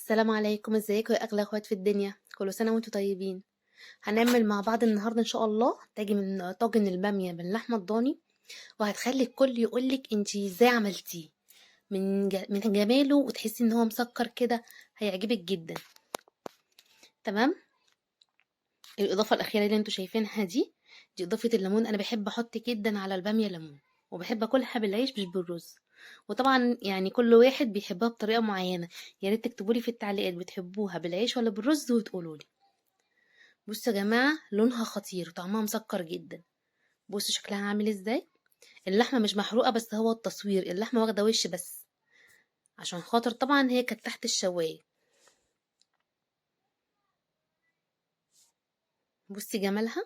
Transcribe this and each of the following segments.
السلام عليكم، ازيكم يا اغلى اخوات في الدنيا؟ كل سنه وانتم طيبين. هنعمل مع بعض النهارده ان شاء الله تاجي من طاجن الباميه باللحمه الضاني، وهتخلي الكل يقولك انتي ازاي عملتيه من جماله، وتحسي ان هو مسكر كده. هيعجبك جدا. تمام. الاضافه الاخيره اللي انتوا شايفينها دي اضافه الليمون. انا بحب احط جدا على الباميه ليمون، وبحب اكلها بالعيش مش بالرز. وطبعا يعني كل واحد بيحبها بطريقه معينه. يا ريت تكتبوا لي في التعليقات بتحبوها بالعيش ولا بالرز وتقولوا لي. بصوا يا جماعة، لونها خطير وطعمها مسكر جدا. بصوا شكلها عامل ازاي. اللحمة مش محروقة، بس هو التصوير اللحمة واخدة وش بس، عشان خاطر طبعا هي كانت تحت الشواية. بصي جمالها.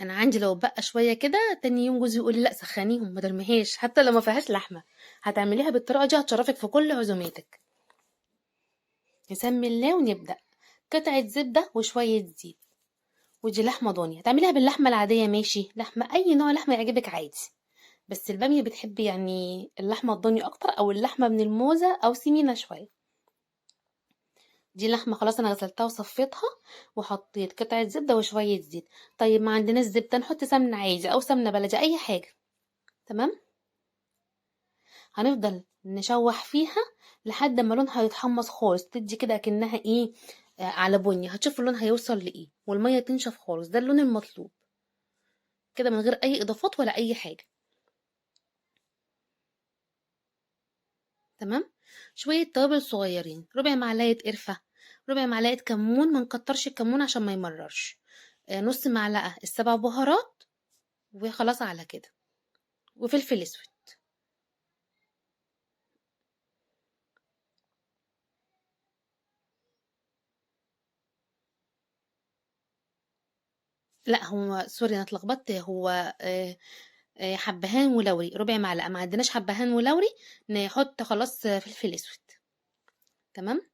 انا عندي لو بقى شوية كده تاني يوم جوزي يقول لي لا سخنيهم ما ترميهاش حتى لو ما فيهاش لحمة. هتعمليها بالطريقة دي هتشرفك في كل عزوماتك. نسمي الله ونبدأ. قطعة زبدة وشوية زيت. ودي لحمة ضاني، هتعمليها باللحمة العادية ماشي، لحمة أي نوع لحمة يعجبك عادي. بس البامية بتحب يعني اللحمة الضاني أكتر، أو اللحمة من الموزة أو سمينة شوية. دي لحمة خلاص أنا غسلتها وصفيتها، وحطيت قطعة زبدة وشوية زيت. طيب ما عندناش زبدة نحط سمنة عادي أو سمنة بلدي أي حاجة. تمام. هنفضل نشوح فيها لحد ما لونها يتحمص خالص، تدي كده كأنها ايه، على بني. هتشوف اللون هيوصل لإيه، والمية تنشف خالص، ده اللون المطلوب كده من غير أي إضافات ولا أي حاجة. تمام. شوية توابل صغيرين، ربع معلقة قرفة، ربع معلقة كمون، ما نكترش الكمون عشان ما يمررش. نص معلقة السبع بهارات، وخلاص على كده. وفلفل اسود. لا هو سوري انا اتلخبطت، هو حبهان ولوري ربع معلقة، ما عندناش حبهان ولوري. نحط خلاص فلفل اسود. تمام.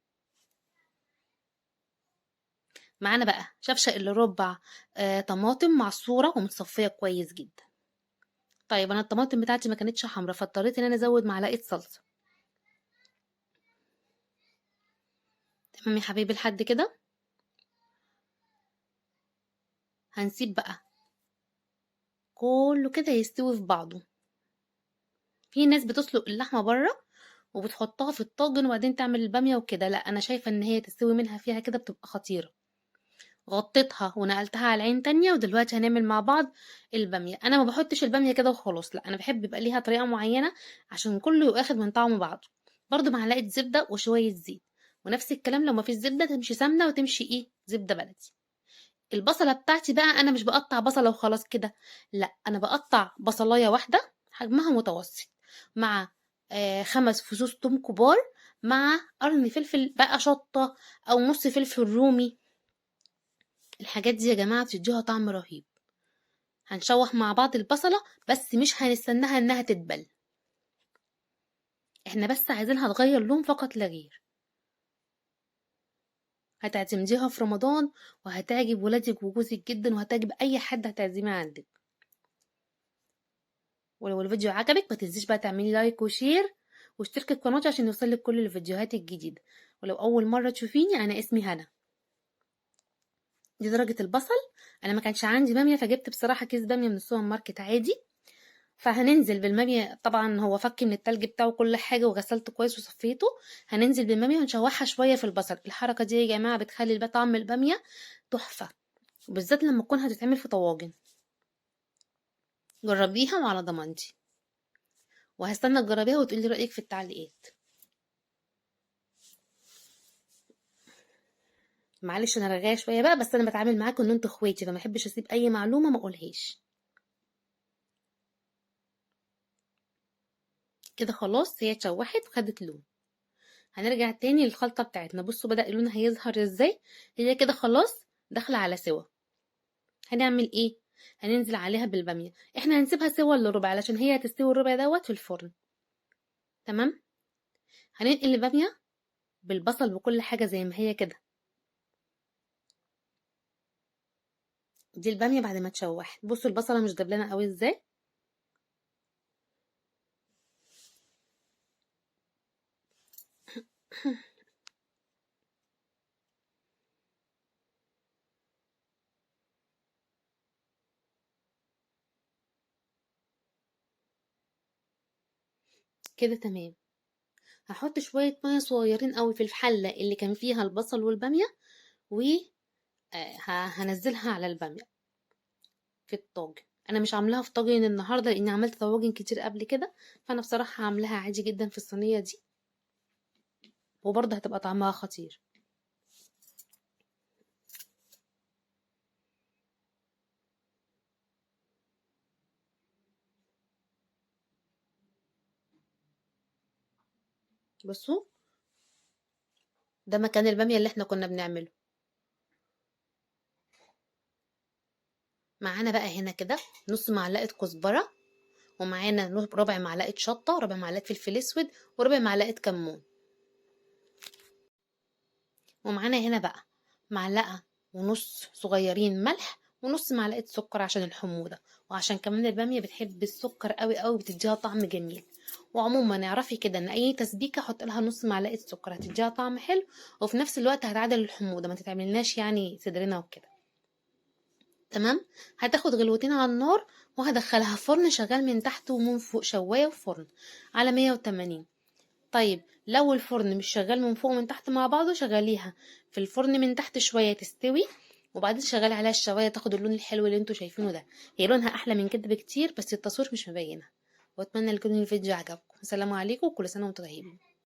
معانا بقى شفشق الا ربع طماطم معصورة ومتصفية كويس جدا. طيب انا الطماطم بتاعتي ما كانتش حمرا، فاضطريت ان انا ازود معلقة صلصة. تمام يا حبيبي لحد كده. هنسيب بقى كله كده يستوي في بعضه. في ناس بتسلق اللحمة بره وبتحطها في الطاجن وبعدين تعمل البامية وكده، لا انا شايفة ان هي تستوي منها فيها كده بتبقى خطيرة. غطيتها ونقلتها على العين تانية، ودلوقتي هنعمل مع بعض البامية. انا ما بحطش البامية كده وخلاص، لا انا بحب يبقى ليها طريقة معينة عشان كله ياخد من طعم بعضه. برضو معلقة زبدة وشوية زيت. ونفس الكلام لو ما فيش زبدة تمشي سمنة وتمشي ايه زبدة بلدي. البصلة بتاعتي بقى انا مش بقطع بصلة وخلاص كده، لا انا بقطع بصلاية واحدة حجمها متوسط، مع 5 فصوص توم كبار، مع قرن فلفل بقى شطة، او نص فلفل رومي. الحاجات دي يا جماعة بتديها طعم رهيب. هنشوح مع بعض البصلة، بس مش هنستناها انها تدبل. احنا بس عايزينها تغير لون فقط لا غير. هتعزمديها في رمضان، وهتعجب ولادك وجوزك جدا، وهتعجب اي حد هتعزميه عندك. ولو الفيديو عجبك ما تنسيش بقى تعملي لايك وشير، واشتركي في قناتي عشان يوصلك كل الفيديوهات الجديدة. ولو اول مرة تشوفيني، انا اسمي هنا. دي درجة البصل. انا ما كانش عندي بامية، فجبت بصراحة كيس بامية من السوبر ماركت عادي. فهننزل بالبامية، طبعا هو فك من التلج بتاعه كل حاجة وغسلته كويس وصفيته. هننزل بالبامية ونشوحها شوية في البصل. الحركة دي يا جماعة بتخلي طعم البامية تحفة، وبالذات لما تكون هتتعمل في طواجن. جربيها وعلى ضمانتي، وهستنى تجربيها وتقولي رأيك في التعليقات. معلش انا رغاية شوية بقى، بس انا بتعامل معاكم ان انتوا اخواتي، فما احبش اسيب اي معلومة ما اقولهاش. كده خلاص هي اتشوحت وخدت لون. هنرجع تاني للخلطة بتاعتنا. بصوا بدأ لونها يظهر ازاي. هي كده خلاص داخلة على سوا. هنعمل ايه؟ هننزل عليها بالبامية. احنا هنسيبها سوا الا ربع علشان هي هتستوي الربع دوت في الفرن. تمام. هننقل البامية بالبصل بكل حاجة زي ما هي كده. دي البامية بعد ما تشوحت. بصوا البصلة مش دبلانة قوي ازاي. كده تمام. هحط شوية مية صغيرين قوي في الحلة اللي كان فيها البصل والبامية، وهنزلها على البامية في الطاجن. انا مش عاملاها في طاجن النهارده لاني عملت طواجن كتير قبل كده، فانا بصراحة عاملاها عادي جدا في الصينية دي، وبرضه هتبقى طعمها خطير. بصوا، ده مكان البامية اللي احنا كنا بنعمله. معانا بقى هنا كده نص معلقة كزبرة، ومعانا ربع معلقة شطة، ربع معلقة فلفل اسود، وربع معلقة كمون. ومعانا هنا بقى معلقة ونص صغيرين ملح، ونص معلقة سكر عشان الحموضة، وعشان كمان البامية بتحب السكر قوي قوي، بتديها طعم جميل. وعموما اعرفي كده ان اي تسبيكة حط لها نص معلقة سكر هتديها طعم حلو، وفي نفس الوقت هتعادل الحموضة، ما تتعملناش يعني صدرنا وكده. تمام. هتاخد غلوتين على النار، وهدخلها فرن شغال من تحت ومن فوق، شواية وفرن على 180. طيب لو الفرن مش شغال من فوق ومن تحت مع بعضه، شغليها في الفرن من تحت شوية تستوي، وبعدين شغلي عليها الشواية تاخد اللون الحلو اللي انتوا شايفينه ده. هي لونها احلى من كده بكتير، بس التصوير مش مبينها. واتمنى يكون الفيديو عجبكم. السلام عليكم، وكل سنة وانتم طيبين.